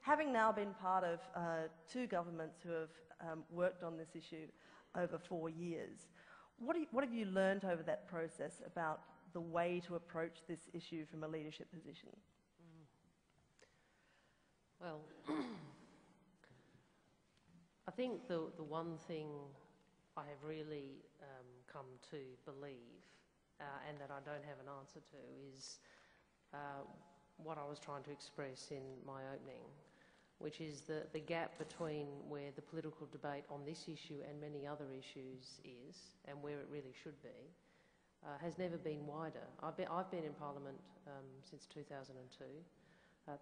having now been part of two governments who have worked on this issue over 4 years, what have you learned over that process about the way to approach this issue from a leadership position? Well, I think the one thing I have really come to believe, and that I don't have an answer to, is what I was trying to express in my opening, which is the gap between where the political debate on this issue and many other issues is, and where it really should be, has never been wider. I've been in Parliament since 2002.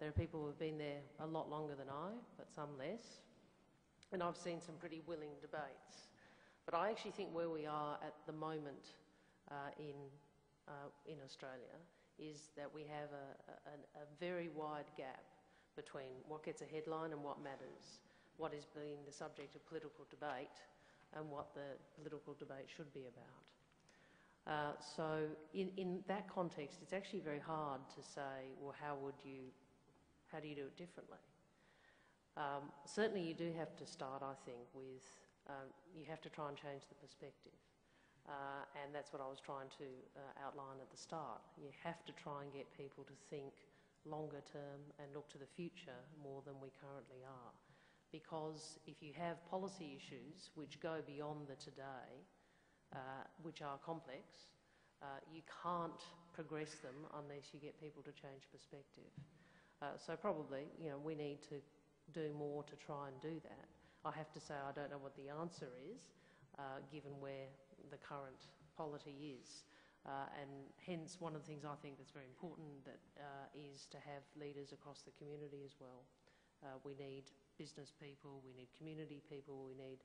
There are people who have been there a lot longer than I, but some less. And I've seen some pretty willing debates. But I actually think where we are at the moment in Australia is that we have a very wide gap between what gets a headline and what matters, what is being the subject of political debate and what the political debate should be about. So in that context, it's actually very hard to say, well, how do you do it differently? Certainly you do have to start, I think, with, you have to try and change the perspective. And that's what I was trying to outline at the start. You have to try and get people to think longer term and look to the future more than we currently are. Because if you have policy issues which go beyond the today, which are complex, you can't progress them unless you get people to change perspective. So probably, we need to do more to try and do that. I have to say I don't know what the answer is, given where the current polity is. And hence, one of the things I think that's very important is to have leaders across the community as well. We need business people, we need community people, we need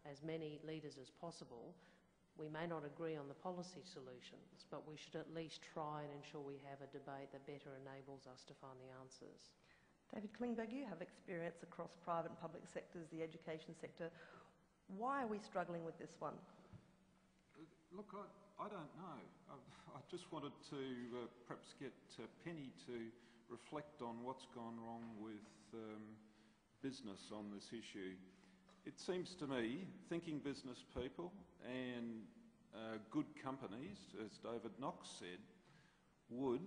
as many leaders as possible. We may not agree on the policy solutions, but we should at least try and ensure we have a debate that better enables us to find the answers. David Klingberg, you have experience across private and public sectors, the education sector. Why are we struggling with this one? Look, I don't know. I just wanted to perhaps get Penny to reflect on what's gone wrong with business on this issue. It seems to me, thinking business people and good companies, as David Knox said, would,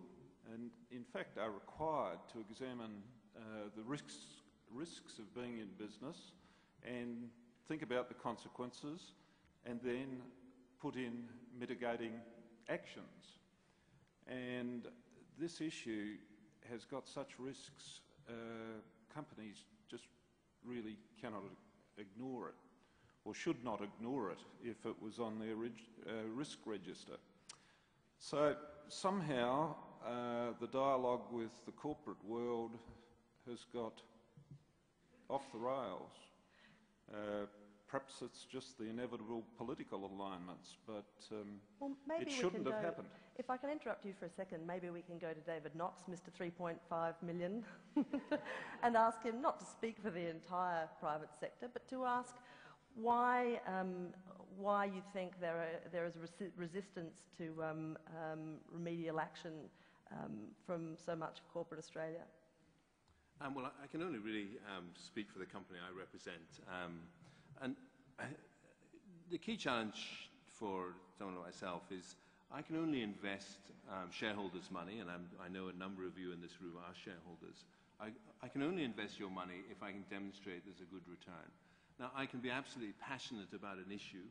and in fact are required to examine the risks of being in business and think about the consequences and then put in mitigating actions. And this issue has got such risks, companies just really cannot ignore it, or should not ignore it if it was on their risk register. So somehow the dialogue with the corporate world has got off the rails. Perhaps it's just the inevitable political alignments, but well, maybe it shouldn't have happened. If I can interrupt you for a second, maybe we can go to David Knox, Mr. 3.5 million, and ask him not to speak for the entire private sector, but to ask why you think there is resistance to remedial action from so much of corporate Australia. Well, I can only really speak for the company I represent. And the key challenge for someone like myself is I can only invest shareholders' money, and I know a number of you in this room are shareholders. I can only invest your money if I can demonstrate there's a good return. Now, I can be absolutely passionate about an issue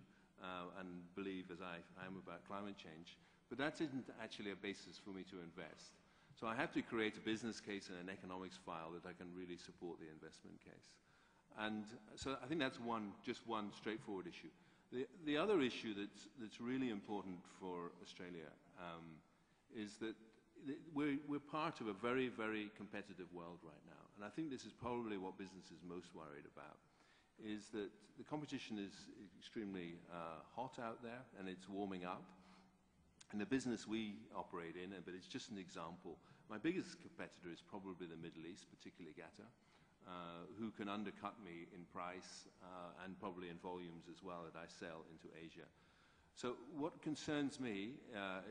and believe, as I am, about climate change, but that isn't actually a basis for me to invest. So I have to create a business case and an economics file that I can really support the investment case. And so I think that's just one straightforward issue. The other issue that's really important for Australia is that we're part of a very, very competitive world right now. And I think this is probably what business is most worried about, is that the competition is extremely hot out there and it's warming up. And the business we operate in, but it's just an example, my biggest competitor is probably the Middle East, particularly Qatar, who can undercut me in price and probably in volumes as well that I sell into Asia. So what concerns me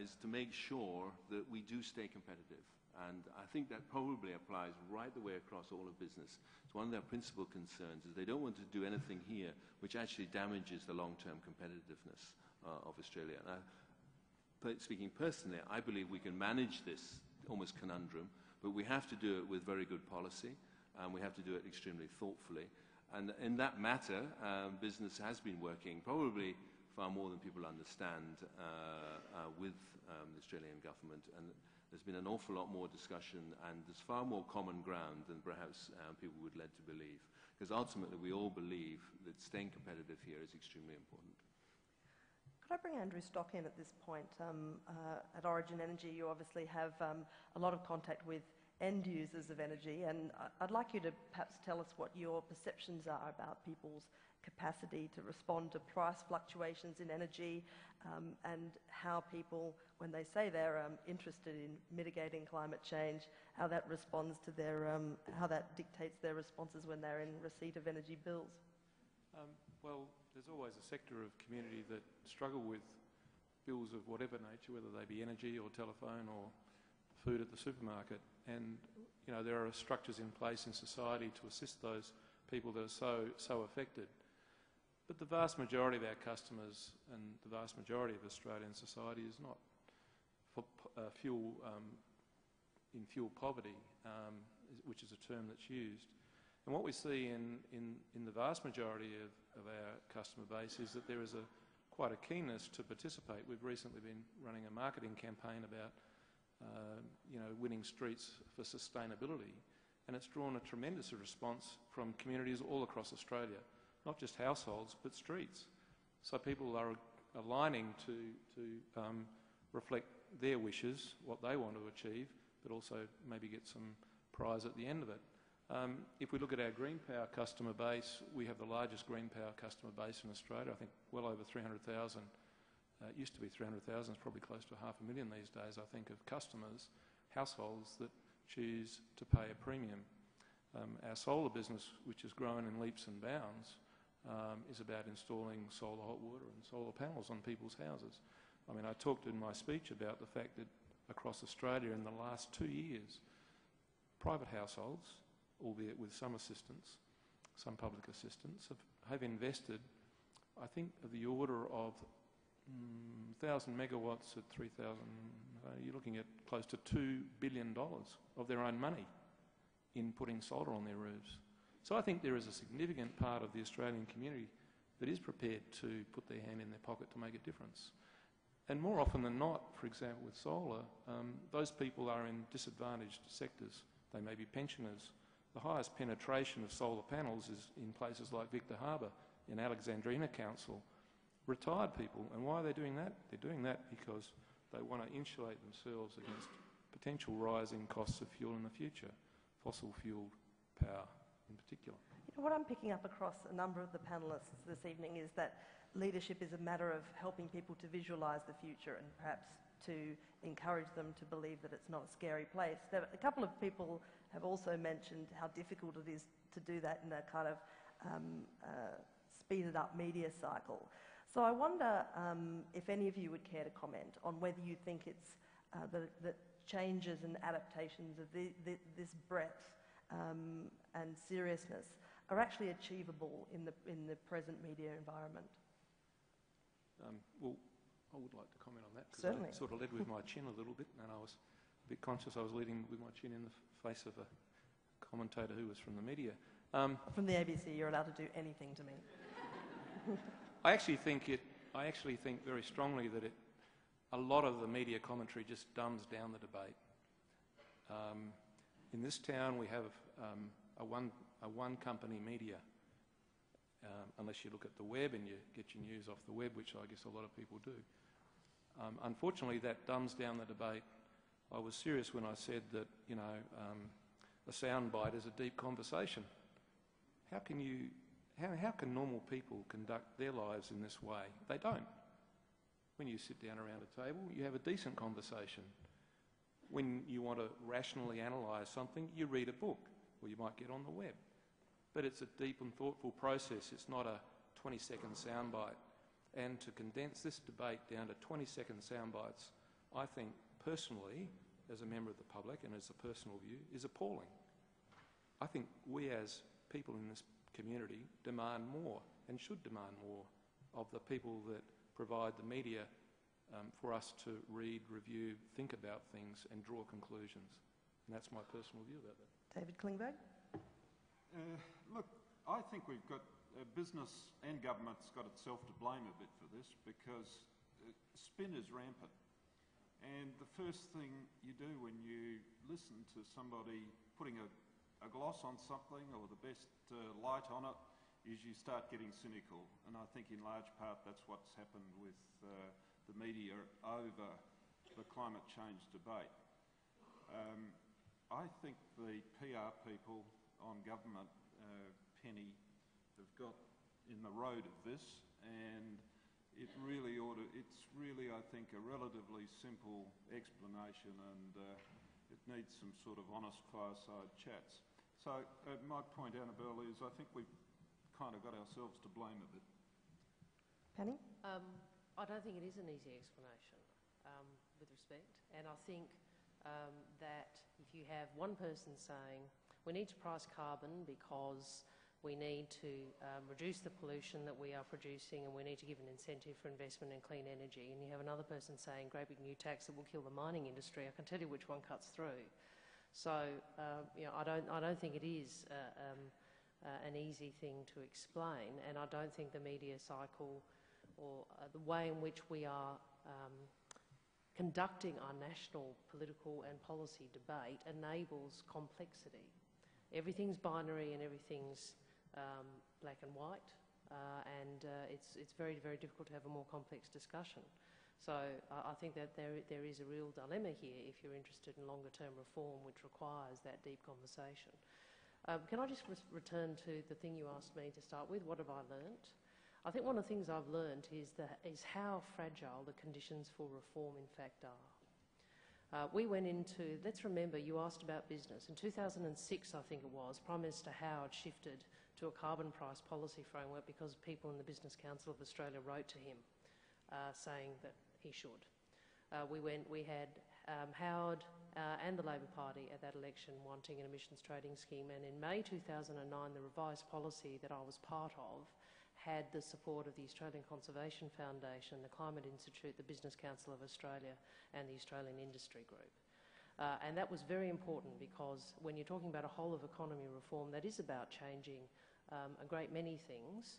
is to make sure that we do stay competitive. And I think that probably applies right the way across all of business. It's one of their principal concerns is they don't want to do anything here which actually damages the long-term competitiveness of Australia. And speaking personally, I believe we can manage this almost conundrum, but we have to do it with very good policy, and we have to do it extremely thoughtfully. And in that matter, business has been working probably far more than people understand with the Australian government. And there's been an awful lot more discussion, and there's far more common ground than perhaps people would lead to believe. Because ultimately, we all believe that staying competitive here is extremely important. Could I bring Andrew Stock in at this point? At Origin Energy, you obviously have a lot of contact with end users of energy, and I'd like you to perhaps tell us what your perceptions are about people's capacity to respond to price fluctuations in energy, and how people, when they say they're interested in mitigating climate change, how that responds to their, how that dictates their responses when they're in receipt of energy bills. Well, there's always a sector of community that struggle with bills of whatever nature, whether they be energy or telephone or food at the supermarket. And, you know, there are structures in place in society to assist those people that are so affected. But the vast majority of our customers and the vast majority of Australian society is not for in fuel poverty, which is a term that's used. And what we see in the vast majority of our customer base is that there is quite a keenness to participate. We've recently been running a marketing campaign about winning streets for sustainability, and it's drawn a tremendous response from communities all across Australia, not just households but streets. So people are aligning to reflect their wishes, what they want to achieve, but also maybe get some prize at the end of it. If we look at our green power customer base, we have the largest green power customer base in Australia. I think well over 300,000. It used to be 300,000, it's probably close to 500,000 these days, I think, of customers, households that choose to pay a premium. Our solar business, which has grown in leaps and bounds, is about installing solar hot water and solar panels on people's houses. I mean, I talked in my speech about the fact that across Australia in the last 2 years, private households, albeit with some assistance, some public assistance, have invested, I think, of the order of 1,000 megawatts at 3,000, you're looking at close to $2 billion of their own money in putting solar on their roofs. So I think there is a significant part of the Australian community that is prepared to put their hand in their pocket to make a difference. And more often than not, for example, with solar, those people are in disadvantaged sectors. They may be pensioners. The highest penetration of solar panels is in places like Victor Harbour, in Alexandrina Council. Retired people. And why are they doing that? They're doing that because they want to insulate themselves against potential rising costs of fuel in the future, fossil-fuelled power in particular. You know, what I'm picking up across a number of the panellists this evening is that leadership is a matter of helping people to visualise the future and perhaps to encourage them to believe that it's not a scary place. A couple of people have also mentioned how difficult it is to do that in a kind of speeded up media cycle. So I wonder if any of you would care to comment on whether you think it's that changes and adaptations of this breadth and seriousness are actually achievable in the present media environment. Well, I would like to comment on that, because Certainly. I sort of led with my chin a little bit, and I was a bit conscious I was leading with my chin in the face of a commentator who was from the media. From the ABC, you're allowed to do anything to me. I actually think very strongly that a lot of the media commentary just dumbs down the debate. In this town, we have a one company media, unless you look at the web and you get your news off the web, which I guess a lot of people do. Unfortunately, that dumbs down the debate. I was serious when I said that, you know, a soundbite is a deep conversation. How can normal people conduct their lives in this way? They don't. When you sit down around a table, you have a decent conversation. When you want to rationally analyse something, you read a book, or you might get on the web. But it's a deep and thoughtful process. It's not a 20-second soundbite. And to condense this debate down to 20-second soundbites, I think, personally, as a member of the public and as a personal view, is appalling. I think we as people in this community demand more and should demand more of the people that provide the media for us to read, review, think about things and draw conclusions. And that's my personal view about that. David Klingberg? Look, I think we've got business and government's got itself to blame a bit for this, because spin is rampant. And the first thing you do when you listen to somebody putting a gloss on something or the best light on it is you start getting cynical. And I think in large part that's what's happened with the media over the climate change debate. I think the PR people on government, Penny, have got in the road of this, and it really it's really, I think, a relatively simple explanation, and it needs some sort of honest fireside chats. So my point, Annabelle, is I think we've kind of got ourselves to blame a bit. Penny? I don't think it is an easy explanation, with respect. And I think that if you have one person saying, we need to price carbon because we need to reduce the pollution that we are producing, and we need to give an incentive for investment in clean energy, and you have another person saying, great big new tax that will kill the mining industry, I can tell you which one cuts through. So, you know, I don't think it is an easy thing to explain, and I don't think the media cycle or the way in which we are conducting our national political and policy debate enables complexity. Everything's binary and everything's black and white, and it's very, very difficult to have a more complex discussion. So I think that there is a real dilemma here if you're interested in longer term reform, which requires that deep conversation. Can I just return to the thing you asked me to start with? What have I learnt? I think one of the things I've learnt is how fragile the conditions for reform in fact are. We went into, let's remember, you asked about business. In 2006, I think it was, Prime Minister Howard shifted to a carbon price policy framework because people in the Business Council of Australia wrote to him saying that he should. We had Howard and the Labor Party at that election wanting an emissions trading scheme, and in May 2009 the revised policy that I was part of had the support of the Australian Conservation Foundation, the Climate Institute, the Business Council of Australia and the Australian Industry Group. And that was very important, because when you're talking about a whole of economy reform that is about changing a great many things,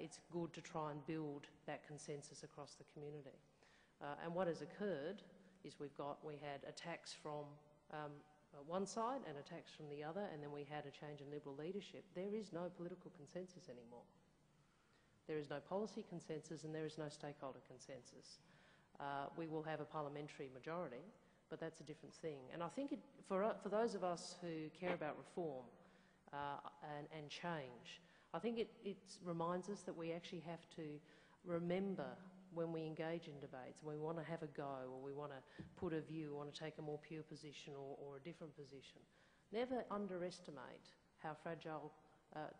it's good to try and build that consensus across the community. And what has occurred is we had attacks from one side and attacks from the other, and then we had a change in Liberal leadership. There is no political consensus anymore. There is no policy consensus and there is no stakeholder consensus. We will have a parliamentary majority, but that's a different thing. And I think for those of us who care about reform and change, I think it reminds us that we actually have to remember when we engage in debates, when we want to have a go, or we want to put a view, want to take a more pure position or a different position, never underestimate how fragile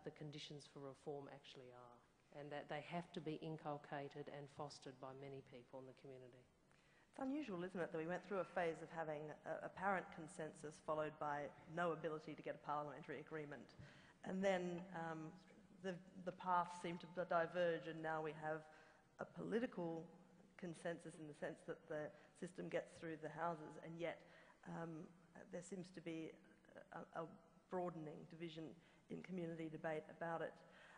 the conditions for reform actually are, and that they have to be inculcated and fostered by many people in the community. It's unusual, isn't it, that we went through a phase of having apparent consensus followed by no ability to get a parliamentary agreement. And then the paths seem to diverge, and now we have a political consensus in the sense that the system gets through the houses, and yet there seems to be a broadening division in community debate about it.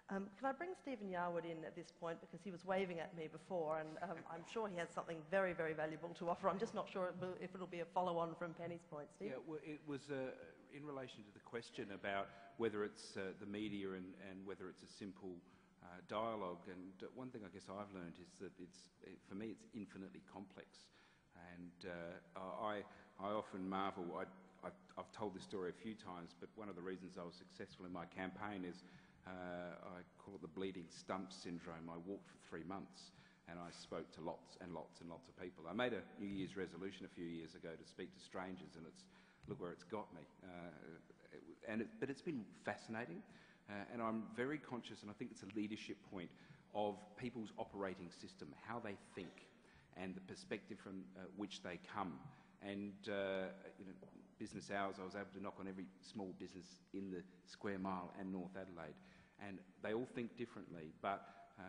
Can I bring Stephen Yarwood in at this point, because he was waving at me before, and I'm sure he has something very, very valuable to offer. I'm just not sure if it'll be a follow-on from Penny's point. Steve? Yeah, well, it was in relation to the question about whether it's the media and whether it's a simple dialogue. And one thing I guess I've learned is that for me it's infinitely complex. And I often marvel. I've told this story a few times, but one of the reasons I was successful in my campaign is I call it the bleeding stump syndrome. I walked for 3 months and I spoke to lots and lots and lots of people. I made a New Year's resolution a few years ago to speak to strangers, and look where it's got me. But it's been fascinating, and I'm very conscious, and I think it's a leadership point, of people's operating system, how they think and the perspective from which they come. And business hours, I was able to knock on every small business in the square mile and North Adelaide. And they all think differently, but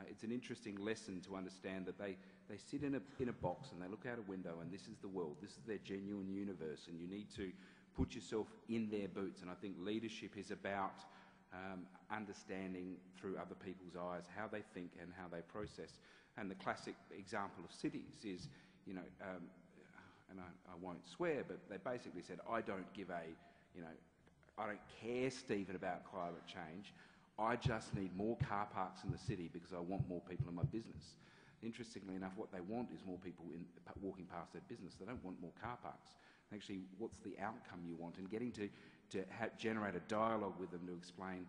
it's an interesting lesson to understand that they sit in a box and they look out a window, and this is the world, this is their genuine universe, and you need to put yourself in their boots. And I think leadership is about understanding through other people's eyes how they think and how they process. And the classic example of cities is, and I won't swear, but they basically said, I don't care, Stephen, about climate change. I just need more car parks in the city because I want more people in my business. Interestingly enough, what they want is more people walking past their business. They don't want more car parks. Actually, what's the outcome you want? And getting to generate a dialogue with them to explain,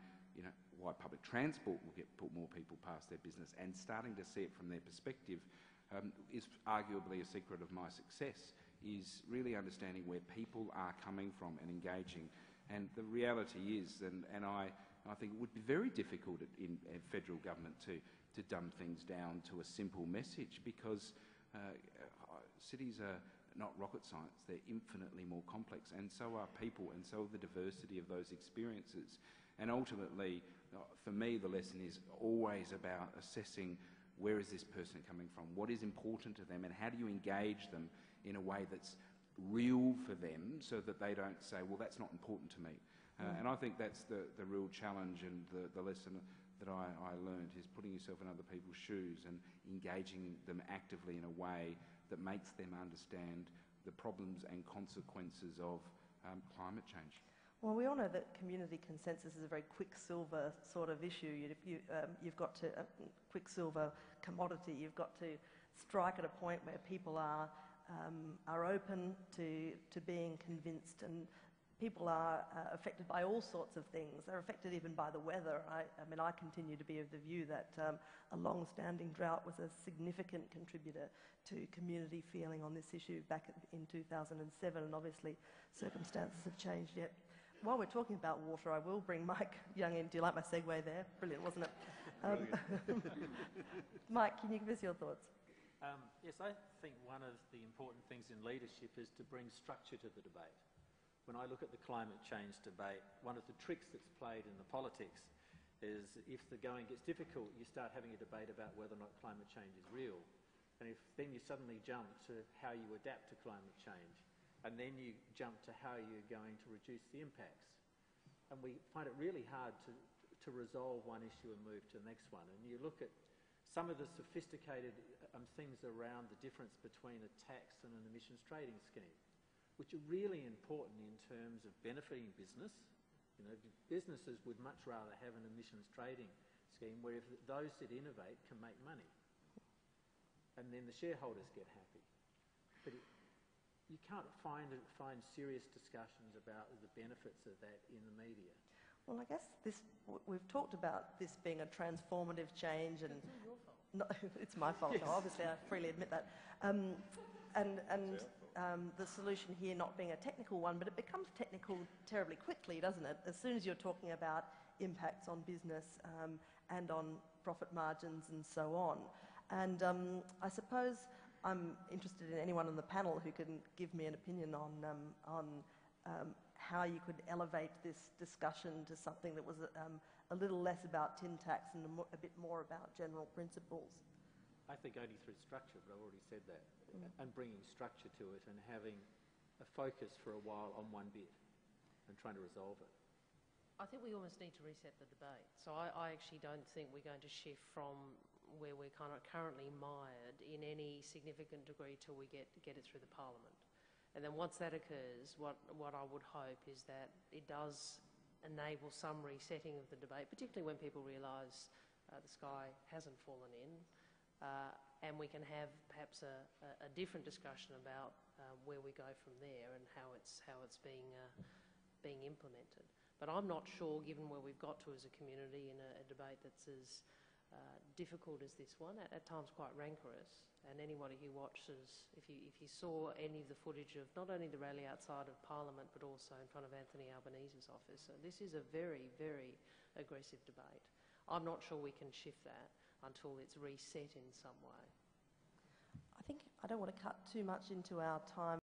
why public transport will put more people past their business, and starting to see it from their perspective is arguably a secret of my success, is really understanding where people are coming from and engaging. And the reality is, and I think it would be very difficult in federal government to dumb things down to a simple message, because cities are not rocket science. They're infinitely more complex, and so are people, and so are the diversity of those experiences. And ultimately, for me, the lesson is always about assessing where is this person coming from, what is important to them, and how do you engage them in a way that's real for them, so that they don't say, well, that's not important to me. And I think that's the real challenge, and the lesson that I learned is putting yourself in other people's shoes and engaging them actively in a way that makes them understand the problems and consequences of climate change. Well, we all know that community consensus is a very quicksilver sort of issue. You've got to, quicksilver commodity, you've got to strike at a point where people are open to being convinced, and people are affected by all sorts of things. They're affected even by the weather. I continue to be of the view that a long-standing drought was a significant contributor to community feeling on this issue back in 2007, and obviously circumstances have changed yet. While we're talking about water, I will bring Mike Young in. Do you like my segue there? Brilliant, wasn't it? Mike, can you give us your thoughts? Yes, I think one of the important things in leadership is to bring structure to the debate. When I look at the climate change debate, one of the tricks that's played in the politics is, if the going gets difficult, you start having a debate about whether or not climate change is real. And if then you suddenly jump to how you adapt to climate change, and then you jump to how you're going to reduce the impacts. And we find it really hard to resolve one issue and move to the next one. And you look at some of the sophisticated things around the difference between a tax and an emissions trading scheme, which are really important in terms of benefiting business. Businesses would much rather have an emissions trading scheme where if those that innovate can make money, and then the shareholders get happy. But you can't find serious discussions about the benefits of that in the media. Well, I guess we've talked about this being a transformative change, and It's not your fault. no, it's my fault. Yes. No, obviously, I freely admit that. The solution here not being a technical one, but it becomes technical terribly quickly, doesn't it? As soon as you're talking about impacts on business and on profit margins and so on. And I suppose I'm interested in anyone on the panel who can give me an opinion on how you could elevate this discussion to something that was a little less about tin tax and a bit more about general principles. I think only through structure, but I've already said that, and bringing structure to it and having a focus for a while on one bit and trying to resolve it. I think we almost need to reset the debate. So I actually don't think we're going to shift from where we're kind of currently mired in any significant degree till we get it through the Parliament. And then once that occurs, what I would hope is that it does enable some resetting of the debate, particularly when people realise the sky hasn't fallen in, and we can have perhaps a different discussion about where we go from there and how it's being implemented. But I'm not sure, given where we've got to as a community in a debate that's as difficult as this one, at times quite rancorous. And anybody who watches, if you saw any of the footage of not only the rally outside of Parliament but also in front of Anthony Albanese's office, so this is a very, very aggressive debate. I'm not sure we can shift that until it's reset in some way. I think I don't want to cut too much into our time.